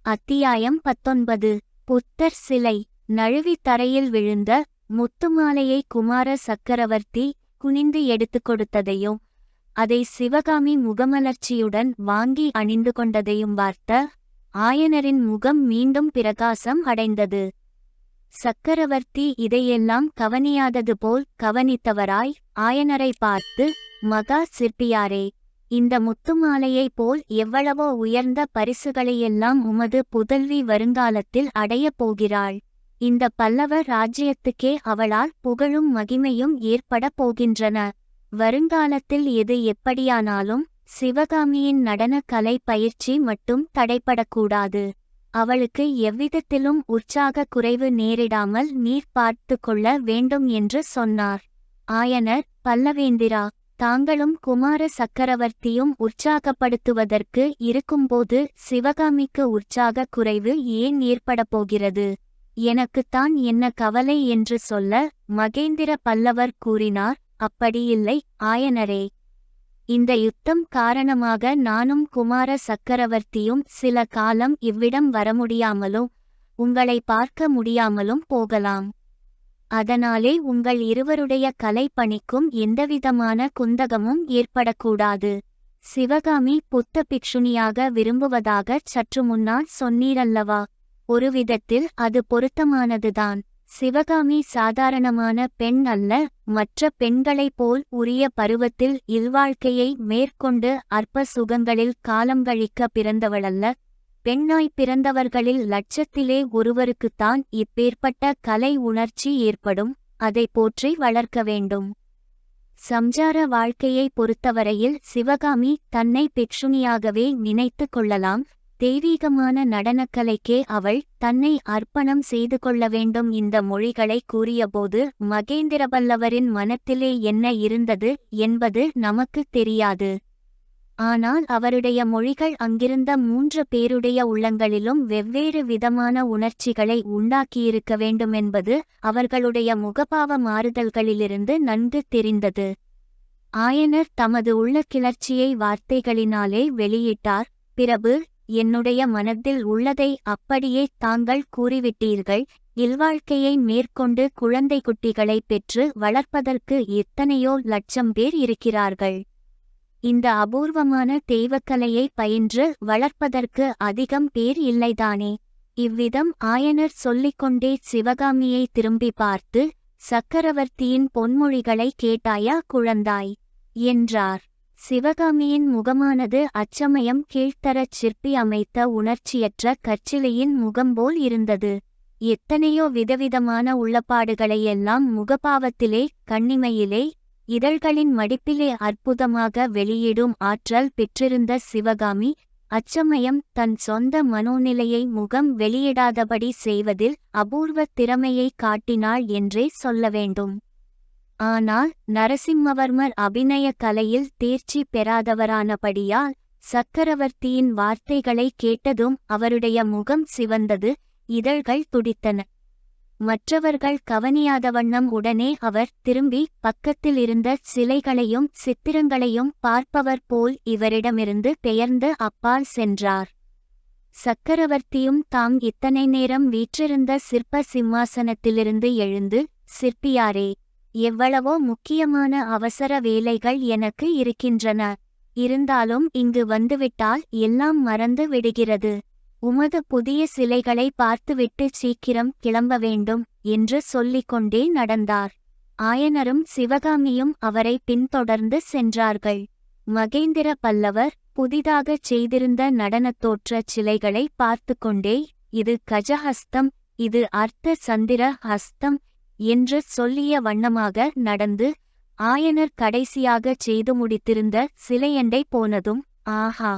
அத்தியாயம் 19. புத்தர் சிலை. நழுவி தரையில் விழுந்த முத்துமாலையை குமார சக்கரவர்த்தி குனிந்து எடுத்துக் கொடுத்ததையும் அதை சிவகாமி முகமலர்ச்சியுடன் வாங்கி அணிந்து கொண்டதையும் பார்த்த ஆயனரின் முகம் மீண்டும் பிரகாசம் அடைந்தது. சக்கரவர்த்தி இதையெல்லாம் கவனியாதது போல் கவனித்தவராய் ஆயனரை பார்த்து, மகா சிற்பியாரே, இந்த முத்துமாலையைப் போல் எவ்வளவோ உயர்ந்த பரிசுகளையெல்லாம் உமது புதல்வி வருங்காலத்தில் அடையப் போகிறாள். இந்த பல்லவ ராஜ்யத்துக்கே அவளால் புகழும் மகிமையும் ஏற்பட போகின்றன. வருங்காலத்தில் எது எப்படியானாலும் சிவகாமியின் நடன கலை பயிற்சி மட்டும் தடைப்படக்கூடாது. அவளுக்கு எவ்விதத்திலும் உற்சாக குறைவு நேரிடாமல் நீர் பார்த்து கொள்ள வேண்டும் என்று சொன்னார். ஆயனர், பல்லவேந்திரா, தாங்களும் குமார சக்கரவர்த்தியும் உற்சாகப்படுத்துவதற்கு இருக்கும்போது சிவகாமிக்கு உற்சாக குறைவு ஏன் ஏற்படப் போகிறது? எனக்குத்தான் என்ன கவலை என்று சொல்ல மகேந்திர பல்லவர் கூறினார். அப்படியில்லை ஆயனரே. இந்த யுத்தம் காரணமாக நானும் குமார சக்கரவர்த்தியும் சில காலம் இவ்விடம் வரமுடியாமலும் உங்களை பார்க்க முடியாமலும் போகலாம். அதனாலே உங்கள் இருவருடைய கலை பணிக்கும் எந்தவிதமான குந்தகமும் ஏற்படக்கூடாது. சிவகாமி புத்த பிக்ஷுணியாக விரும்புவதாக சற்று முன்னால் சொன்னீரல்லவா? ஒரு விதத்தில் அது பொருத்தமானதுதான். சிவகாமி சாதாரணமான பெண் அல்ல. மற்ற பெண்களைப் போல் உரிய பருவத்தில் இல்வாழ்க்கையை மேற்கொண்டு அற்ப சுகங்களில் காலம் கழிக்க பிறந்தவளல்ல. பெண்ணாய் பிறந்தவர்களில் லட்சத்திலே ஒருவருக்குத்தான் இப்பேற்பட்ட கலை உணர்ச்சி ஏற்படும். அதை போற்றி வளர்க்க வேண்டும். சம்சார வாழ்க்கையை பொறுத்தவரையில் சிவகாமி தன்னை பிக்ஷுணியாகவே நினைத்து கொள்ளலாம். தெய்வீகமான நடனக்கலைக்கே அவள் தன்னை அர்ப்பணம் செய்து கொள்ள வேண்டும். இந்த மொழிகளை கூறியபோது மகேந்திரபல்லவரின் மனத்திலே என்ன இருந்தது என்பது நமக்கு தெரியாது. ஆனால் அவருடைய மொழிகள் அங்கிருந்த 3 பேருடைய உள்ளங்களிலும் வெவ்வேறு விதமான உணர்ச்சிகளை உண்டாக்கியிருக்க வேண்டுமென்பது அவர்களுடைய முகபாவ மாறுதல்களிலிருந்து நன்கு தெரிந்தது. ஆயனர் தமது உள்ள கிளர்ச்சியை வார்த்தைகளினாலே வெளியிட்டார். பிரபு, என்னுடைய மனத்தில் உள்ளதை அப்படியே தாங்கள் கூறிவிட்டீர்கள். இல்வாழ்க்கையை மேற்கொண்டு குழந்தை குட்டிகளை பெற்று வளர்ப்பதற்கு எத்தனையோ லட்சம் பேர் இருக்கிறார்கள். இந்த அபூர்வமான தெய்வக்கலையை பயின்று வளர்ப்பதற்கு அதிகம் பேர் இல்லைதானே? இவ்விதம் ஆயனர் சொல்லிக்கொண்டே சிவகாமியை திரும்பி பார்த்து, சக்கரவர்த்தியின் பொன்மொழிகளை கேட்டாயா குழந்தாய்? என்றார். சிவகாமியின் முகமானது அச்சமயம் கீழ்த்தரச் சிற்பி அமைத்த உணர்ச்சியற்ற கற்சிலையின் முகம்போல் இருந்தது. எத்தனையோ விதவிதமான உள்ளப்பாடுகளையெல்லாம் முகபாவத்திலே, கண்ணிமையிலே, இதழ்களின் மடிப்பிலே அற்புதமாக வெளியிடும் ஆற்றல் பெற்றிருந்த சிவகாமி அச்சமயம் தன் சொந்த மனோநிலையை முகம் வெளியிடாதபடி செய்வதில் அபூர்வ திறமையை காட்டினாள் என்றே சொல்ல வேண்டும். ஆனால் நரசிம்மவர்மர் அபிநய கலையில் தேர்ச்சி பெறாதவரானபடியால் சக்கரவர்த்தியின் வார்த்தைகளை கேட்டதும் அவருடைய முகம் சிவந்தது, இதழ்கள் துடித்தன. மற்றவர்கள் கவனியாத வண்ணம் உடனே அவர் திரும்பி பக்கத்தில் இருந்த சிலைகளையும் சித்திரங்களையும் பார்ப்பவர் போல் இவரிடமிருந்து பெயர்ந்து அப்பால் சென்றார். சக்கரவர்த்தியும் தாம் இத்தனை நேரம் வீற்றிருந்த சிற்ப சிம்மாசனத்திலிருந்து எழுந்து, சிற்பியாரே, எவ்வளவோ முக்கியமான அவசர வேலைகள் எனக்கு இருக்கின்றன. இருந்தாலும் இங்கு வந்துவிட்டால் எல்லாம் மறந்து விடுகிறது. உமது புதிய சிலைகளை பார்த்துவிட்டு சீக்கிரம் கிளம்ப வேண்டும் என்று சொல்லிக்கொண்டே நடந்தார். ஆயனரும் சிவகாமியும் அவரை பின்தொடர்ந்து சென்றார்கள். மகேந்திர பல்லவர் புதிதாகச் செய்திருந்த நடனத்தோற்ற சிலைகளை பார்த்து கொண்டே, இது கஜஹஸ்தம், இது அர்த்த சந்திர ஹஸ்தம் என்று சொல்லிய வண்ணமாக நடந்து ஆயனர் கடைசியாகச் செய்து முடித்திருந்த சிலையண்டை போனதும், ஆஹா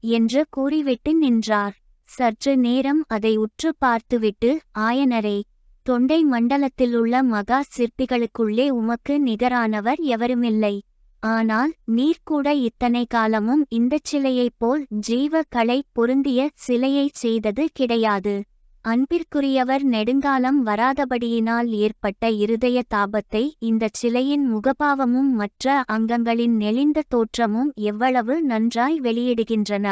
என்று கூறிவிட்டு நின்றார். சற்று நேரம் அதை உற்று பார்த்துவிட்டு, ஆயனரே, தொண்டை மண்டலத்திலுள்ள மகா சிற்பிகளுக்குள்ளே உமக்கு நிகரானவர் எவருமில்லை. ஆனால் நீர் கூட இத்தனை காலமும் இந்தச் சிலையைப் போல் ஜீவ கலை பொருந்திய சிலையைச் செய்தது கிடையாது. அன்பிற்குரியவர் நெடுங்காலம் வராதபடியினால் ஏற்பட்ட இருதய தாபத்தை இந்தச் சிலையின் முகபாவமும் மற்ற அங்கங்களின் நெளிந்த தோற்றமும் எவ்வளவு நன்றாய் வெளியிடுகின்றன.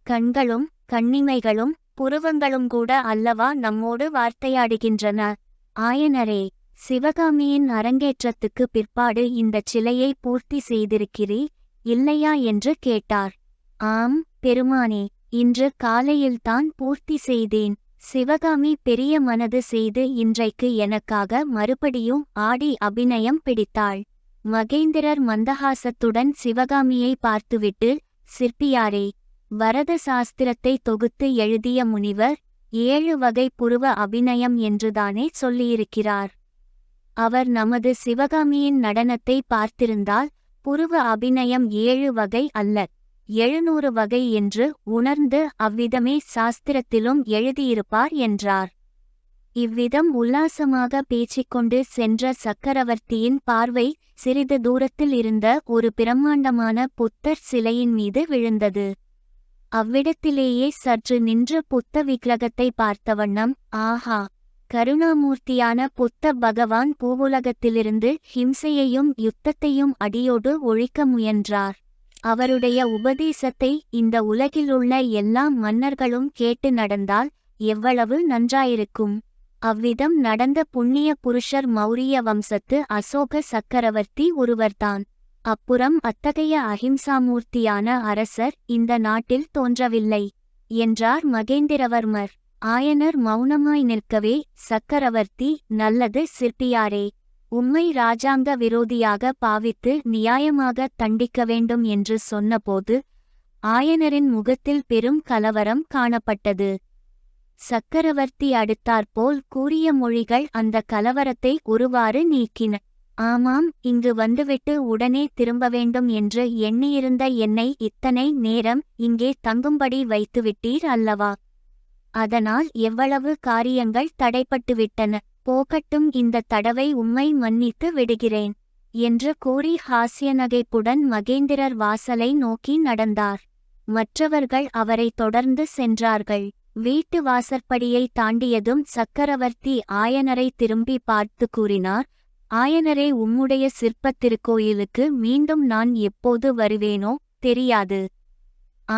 கண்களும் கண்ணிமைகளும் புருவங்களும் கூட அல்லவா நம்மோடு வார்த்தையாடுகின்றன. ஆயனரே, சிவகாமியின் அரங்கேற்றத்துக்கு பிற்பாடு இந்தச் சிலையை பூர்த்தி செய்திருக்கிறீர் இல்லையா என்று கேட்டார். ஆம் பெருமானே, இன்று காலையில்தான் பூர்த்தி செய்தேன். சிவகாமி பெரிய மனது செய்து இன்றைக்கு எனக்காக மறுபடியும் ஆடி அபிநயம் பிடித்தாள். மகேந்திரர் மந்தஹாசத்துடன் சிவகாமியை பார்த்துவிட்டு, சிற்பியாரே, வரத சாஸ்திரத்தை தொகுத்து எழுதிய முனிவர் 7 வகை புருவ அபிநயம் என்றுதானே சொல்லியிருக்கிறார். அவர் நமது சிவகாமியின் நடனத்தை பார்த்திருந்தால் புருவ அபிநயம் 7 வகை அல்ல 700 வகை என்று உணர்ந்து அவ்விதமே சாஸ்திரத்திலும் எழுதியிருப்பார் என்றார். இவ்விதம் உல்லாசமாக பேசிக்கொண்டு சென்ற சக்கரவர்த்தியின் பார்வை சிறிது தூரத்தில் இருந்த ஒரு பிரம்மாண்டமான புத்தர் சிலையின் மீது விழுந்தது. அவ்விடத்திலேயே சற்று நின்று புத்த விக்கிரகத்தை பார்த்தவண்ணம், ஆஹா, கருணாமூர்த்தியான புத்த பகவான் பூவுலகத்திலிருந்து ஹிம்சையையும் யுத்தத்தையும் அடியோடு ஒழிக்க முயன்றார். அவருடைய உபதேசத்தை இந்த உலகிலுள்ள எல்லா மன்னர்களும் கேட்டு நடந்தால் எவ்வளவு நன்றாயிருக்கும். அவ்விதம் நடந்த புண்ணிய புருஷர் மௌரிய வம்சத்து அசோக சக்கரவர்த்தி ஒருவர்தான். அப்புறம் அத்தகைய அஹிம்சாமூர்த்தியான அரசர் இந்த நாட்டில் தோன்றவில்லை என்றார் மகேந்திரவர்மர். ஆயனர் மௌனமாய் நிற்கவே, சக்கரவர்த்தி, நல்லது சிற்பியாரே, உம்மை இராஜாங்க விரோதியாக பாவித்து நியாயமாக தண்டிக்க வேண்டும் என்று சொன்னபோது ஆயனரின் முகத்தில் பெரும் கலவரம் காணப்பட்டது. சக்கரவர்த்தி அடுத்தாற்போல் கூறிய மொழிகள் அந்த கலவரத்தை ஒருவாறு நீக்கின. ஆமாம், இங்கு வந்துவிட்டு உடனே திரும்ப வேண்டும் என்று எண்ணியிருந்த என்னை இத்தனை நேரம் இங்கே தங்கும்படி வைத்துவிட்டீர் அல்லவா? அதனால் எவ்வளவு காரியங்கள் தடைப்பட்டுவிட்டன. போகட்டும், இந்த தடவை உம்மை மன்னித்து விடுகிறேன் என்று கூறி ஹாஸ்யநகைப்புடன் மகேந்திரர் வாசலை நோக்கி நடந்தார். மற்றவர்கள் அவரை தொடர்ந்து சென்றார்கள். வீட்டு வாசற்படியை தாண்டியதும் சக்கரவர்த்தி ஆயனரை திரும்பி பார்த்து கூறினார், ஆயனரே, உம்முடைய சிற்பத் திருக்கோயிலுக்கு மீண்டும் நான் எப்போது வருவேனோ தெரியாது.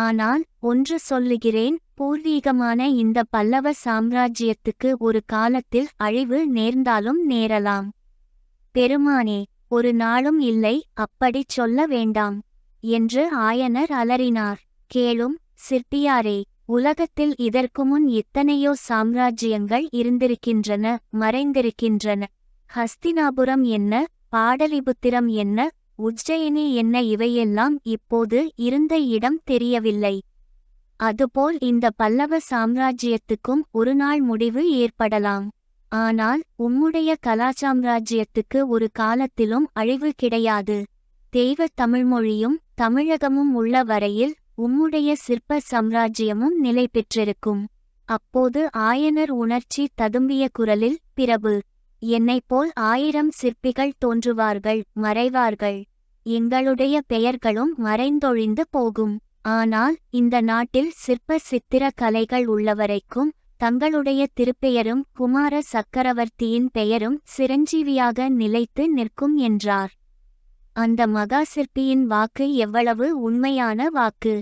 ஆனால் ஒன்று சொல்லுகிறேன், பூர்வீகமான இந்த பல்லவ சாம்ராஜ்யத்துக்கு ஒரு காலத்தில் அழிவு நேர்ந்தாலும் நேரலாம். பெருமானே, ஒரு நாளும் இல்லை, அப்படிச் சொல்ல வேண்டாம் என்று ஆயனர் அலறினார். கேளும் சிற்பியாரே, உலகத்தில் இதற்குமுன் எத்தனையோ சாம்ராஜ்யங்கள் இருந்திருக்கின்றன, மறைந்திருக்கின்றன. ஹஸ்தினாபுரம் என்ன, பாடலிபுத்திரம் என்ன, உஜ்ஜயினி என்ன, இவையெல்லாம் இப்போது இருந்த இடம் தெரியவில்லை. அதுபோல் இந்த பல்லவ சாம்ராஜ்யத்துக்கும் ஒரு நாள் முடிவு ஏற்படலாம். ஆனால் உம்முடைய கலாசாம்ராஜ்யத்துக்கு ஒரு காலத்திலும் அழிவு கிடையாது. தெய்வ தமிழ்மொழியும் தமிழகமும் உள்ள வரையில் உம்முடைய சிற்ப சாம்ராஜ்யமும் நிலை பெற்றிருக்கும். அப்போது ஆயனர் உணர்ச்சி ததும்பிய குரலில், பிரபு, என்னைப்போல் 1000 சிற்பிகள் தோன்றுவார்கள், மறைவார்கள். எங்களுடைய பெயர்களும் மறைந்தொழிந்து போகும். ஆனால் இந்த நாட்டில் சிற்ப சித்திர கலைகள் உள்ளவரைக்கும் தங்களுடைய திருப்பெயரும் குமார சக்கரவர்த்தியின் பெயரும் சிரஞ்சீவியாக நிலைத்து நிற்கும் என்றார். அந்த மகா சிற்பியின் வாக்கு எவ்வளவு உண்மையான வாக்கு!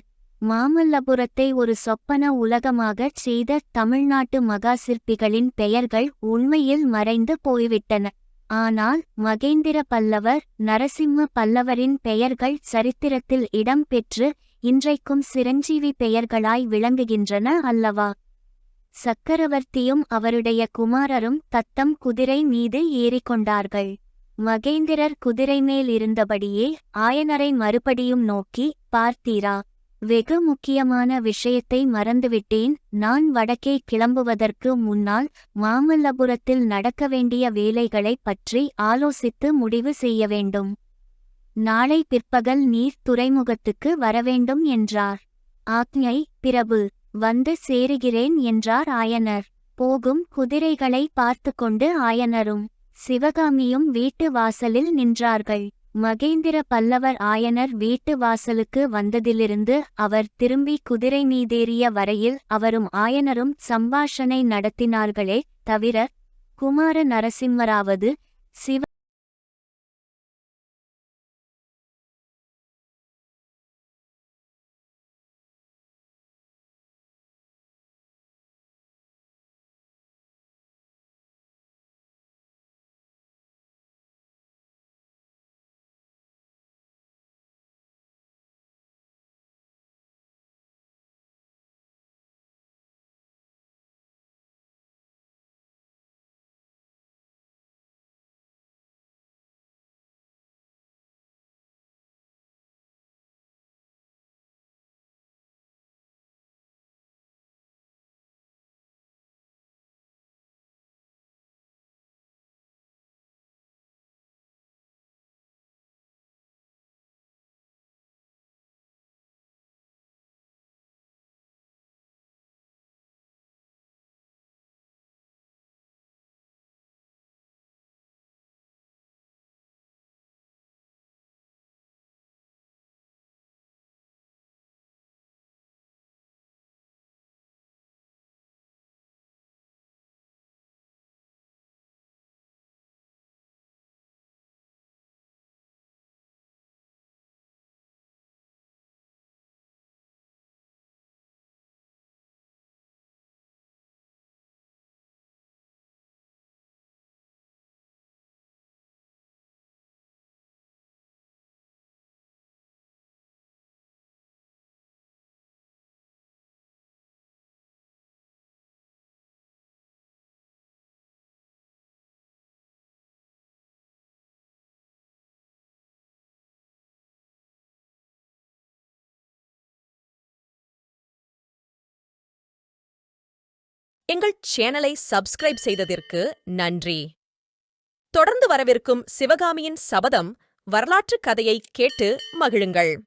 மாமல்லபுரத்தை ஒரு சொப்பன உலகமாகச் செய்த தமிழ்நாட்டு மகா சிற்பிகளின் பெயர்கள் உண்மையில் மறைந்து போய்விட்டன. ஆனால் மகேந்திர பல்லவர், நரசிம்ம பல்லவரின் பெயர்கள் சரித்திரத்தில் இடம் பெற்று இன்றைக்கும் சிரஞ்சீவி பெயர்களாய் விளங்குகின்றன அல்லவா? சக்கரவர்த்தியும் அவருடைய குமாரரும் தத்தம் குதிரை மீது ஏறிக்கொண்டார்கள். மகேந்திரர் குதிரை மேல் இருந்தபடியே ஆயனரை மறுபடியும் நோக்கி, பார்த்தீரா, வெகு முக்கியமான விஷயத்தை மறந்துவிட்டேன். நான் வடக்கே கிளம்புவதற்கு முன்னால் மாமல்லபுரத்தில் நடக்க வேண்டிய வேலைகளைப் பற்றி ஆலோசித்து முடிவு செய்ய வேண்டும். நாளை பிற்பகல் நீர் துறைமுகத்துக்கு வரவேண்டும் என்றார். ஆக்ஞை பிரபு, வந்து சேருகிறேன் என்றார் ஆயனர். போகும் குதிரைகளை பார்த்து கொண்டு ஆயனரும் சிவகாமியும் வீட்டு வாசலில் நின்றார்கள். மகேந்திர பல்லவர் ஆயனர் வீட்டு வாசலுக்கு வந்ததிலிருந்து அவர் திரும்பி குதிரை மீதேறிய வரையில் அவரும் ஆயனரும் சம்பாஷணை நடத்தினார்களே தவிர குமார நரசிம்மராவது சிவ எங்கள் சேனலை சப்ஸ்கிரைப் செய்ததற்கு நன்றி. தொடர்ந்து வரவிருக்கும் சிவகாமியின் சபதம் வரலாற்றுக் கதையை கேட்டு மகிழுங்கள்.